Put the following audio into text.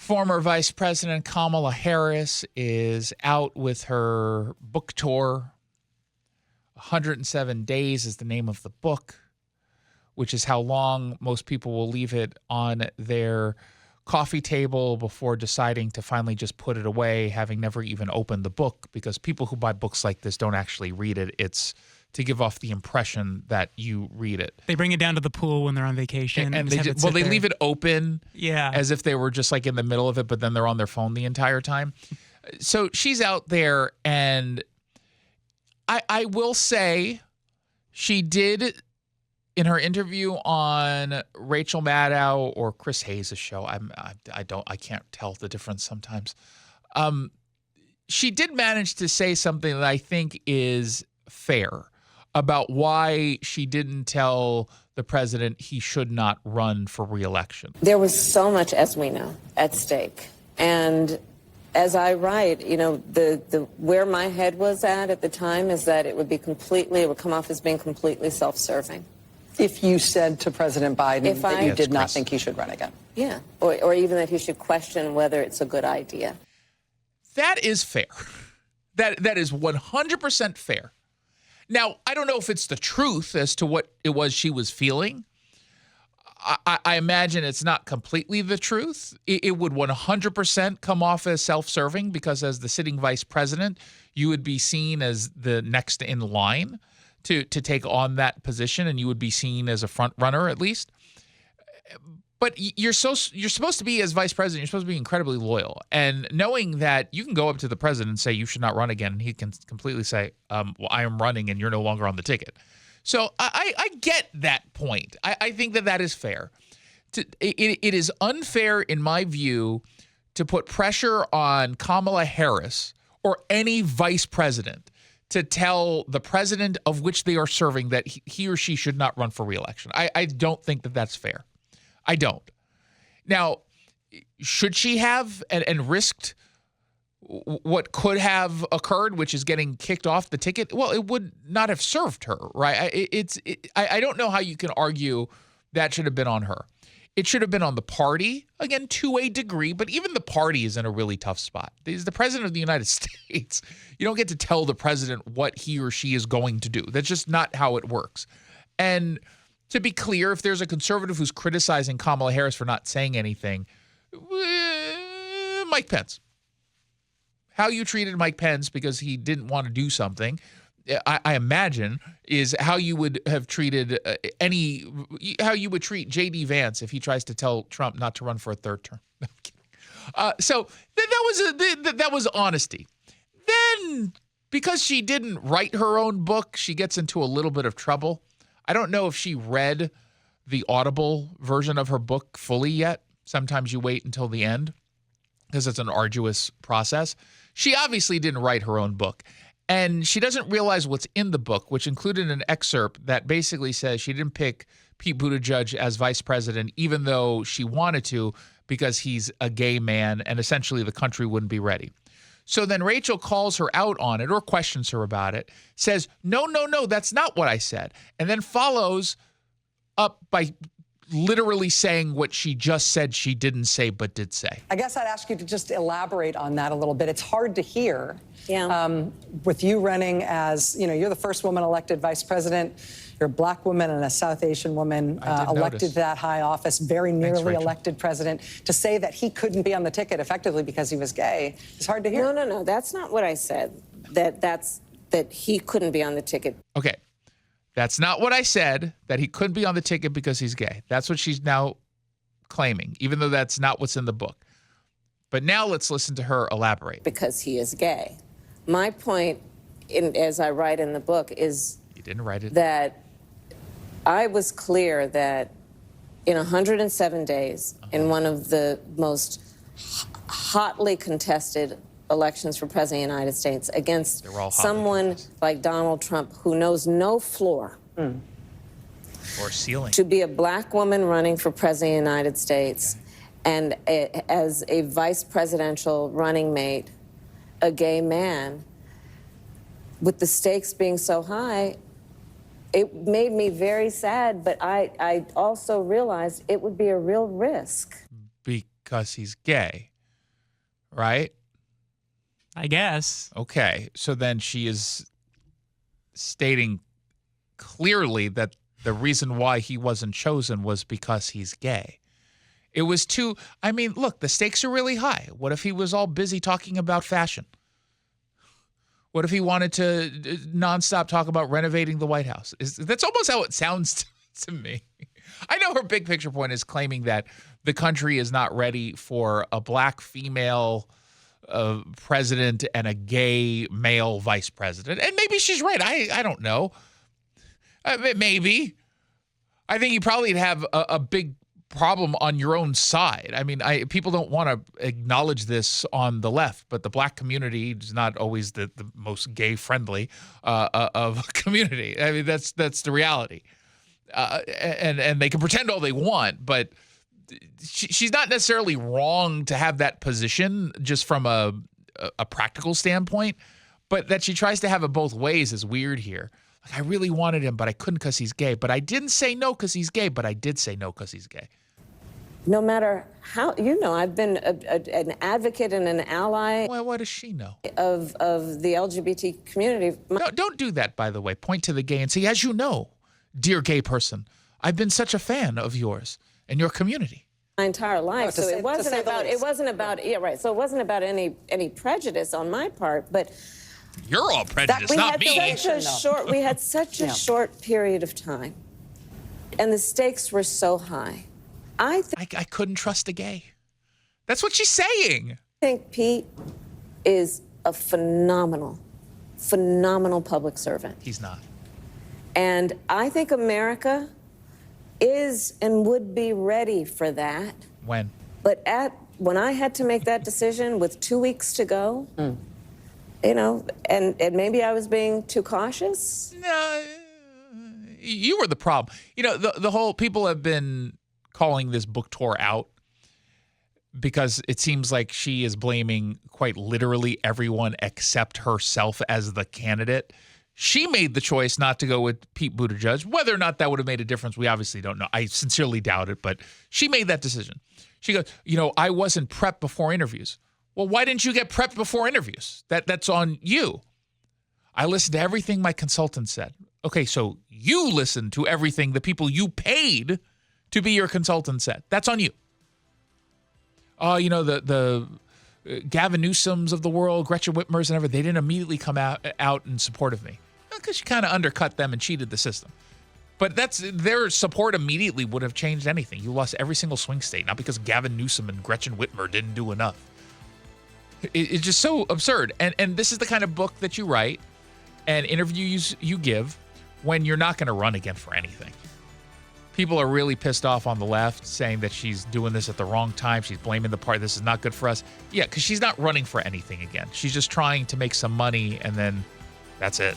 Former Vice President Kamala Harris is out with her book tour. 107 Days is the name of the book, which is how long most people will leave it on their coffee table before deciding to finally just put it away, having never even opened the book, because people who buy books like this don't actually read it. It's to give off the impression that you read it. They bring it down to the pool when they're on vacation. And they leave it open as if they were just like in the middle of it, but then they're on their phone the entire time. So she's out there, and I will say she did, in her interview on Rachel Maddow or Chris Hayes' show, I can't tell the difference sometimes. She did manage to say something that I think is fair about why she didn't tell the president he should not run for re-election. There was so much, as we know, at stake. And as I write, the where my head was at the time is that it would come off as being completely self-serving. If you said to President Biden that you did not think he should run again. Yeah, or even that he should question whether it's a good idea. That is fair. That is 100% fair. Now, I don't know if it's the truth as to what it was she was feeling. I imagine it's not completely the truth. It would 100% come off as self-serving, because as the sitting vice president, you would be seen as the next in line to take on that position, and you would be seen as a front runner at least. But you're supposed to be, as vice president, you're supposed to be incredibly loyal. And knowing that you can go up to the president and say you should not run again, and he can completely say, well, I am running and you're no longer on the ticket. So I get that point. I think that is fair. It is unfair, in my view, to put pressure on Kamala Harris or any vice president to tell the president of which they are serving that he or she should not run for re-election. I don't think that that's fair. I don't. Now, should she have and risked what could have occurred, which is getting kicked off the ticket? Well, it would not have served her, right? I don't know how you can argue that should have been on her. It should have been on the party, again, to a degree, but even the party is in a really tough spot. He's the president of the United States. You don't get to tell the president what he or she is going to do. That's just not how it works. And to be clear, if there's a conservative who's criticizing Kamala Harris for not saying anything, Mike Pence. How you treated Mike Pence because he didn't want to do something, I imagine, is how you would have treated how you would treat J.D. Vance if he tries to tell Trump not to run for a third term. So that was honesty. Then, because she didn't write her own book, she gets into a little bit of trouble. I don't know if she read the Audible version of her book fully yet. Sometimes you wait until the end because it's an arduous process. She obviously didn't write her own book, and she doesn't realize what's in the book, which included an excerpt that basically says she didn't pick Pete Buttigieg as vice president, even though she wanted to, because he's a gay man and essentially the country wouldn't be ready. So then Rachel calls her out on it or questions her about it, says, no, that's not what I said, and then follows up by literally saying what she just said she didn't say but did say. I guess I'd ask you to just elaborate on that a little bit. It's hard to hear. With you running as, you're the first woman elected vice president. You're a black woman and a South Asian woman elected to that high office, very nearly elected president. To say that he couldn't be on the ticket effectively because he was gay is hard to hear. No. That's not what I said. That he couldn't be on the ticket. Okay. That's not what I said, that he couldn't be on the ticket because he's gay. That's what she's now claiming, even though that's not what's in the book. But now let's listen to her elaborate. Because he is gay. My point, as I write in the book, is you didn't write it. That I was clear that in 107 days, in one of the most hotly contested elections for president of the United States, against someone like Donald Trump who knows no floor or ceiling, to be a black woman running for president of the United States, and as a vice presidential running mate, a gay man, with the stakes being so high, it made me very sad, but I also realized it would be a real risk. Because he's gay. right? I guess. Okay. So then she is stating clearly that the reason why he wasn't chosen was because he's gay. It was too, I mean, look, the stakes are really high. What if he was all busy talking about fashion? What if he wanted to nonstop talk about renovating the White House? That's almost how it sounds to me. I know her big picture point is claiming that the country is not ready for a black female president and a gay male vice president. And maybe she's right. I don't know. Maybe. I think you probably have a big problem on your own side. I mean, people don't want to acknowledge this on the left, but the black community is not always the most gay friendly of a community. I mean, that's the reality. And they can pretend all they want, but she's not necessarily wrong to have that position just from a practical standpoint, but that she tries to have it both ways is weird here. Like, I really wanted him, but I couldn't because he's gay. But I didn't say no because he's gay, but I did say no because he's gay. No matter how, I've been an advocate and an ally. Well, what does she know? Of the LGBT community. No, don't do that, by the way. Point to the gay and say, as you know, dear gay person, I've been such a fan of yours and your community. My entire life. So it wasn't about, yeah, right. So it wasn't about any prejudice on my part, but you're all prejudiced, not me. We had such a short period of time, and the stakes were so high. I couldn't trust a gay. That's what she's saying. I think Pete is a phenomenal public servant. He's not. And I think America is and would be ready for that. When? But when I had to make that decision with 2 weeks to go, and maybe I was being too cautious. No, you were the problem. The whole people have been calling this book tour out because it seems like she is blaming quite literally everyone except herself as the candidate. She made the choice not to go with Pete Buttigieg. Whether or not that would have made a difference, we obviously don't know. I sincerely doubt it, but she made that decision. She goes, I wasn't prepped before interviews. Well, why didn't you get prepped before interviews? That's on you. I listened to everything my consultant said. Okay, so you listened to everything the people you paid to be your consultant said. That's on you. The Gavin Newsoms of the world, Gretchen Whitmer's and everything, they didn't immediately come out in support of me. Because you kind of undercut them and cheated the system. But their support immediately would have changed anything. You lost every single swing state, not because Gavin Newsom and Gretchen Whitmer didn't do enough. It's just so absurd. And this is the kind of book that you write and interviews you give when you're not going to run again for anything. People are really pissed off on the left, saying that she's doing this at the wrong time. She's blaming the party. This is not good for us. Yeah, because she's not running for anything again. She's just trying to make some money, and then that's it.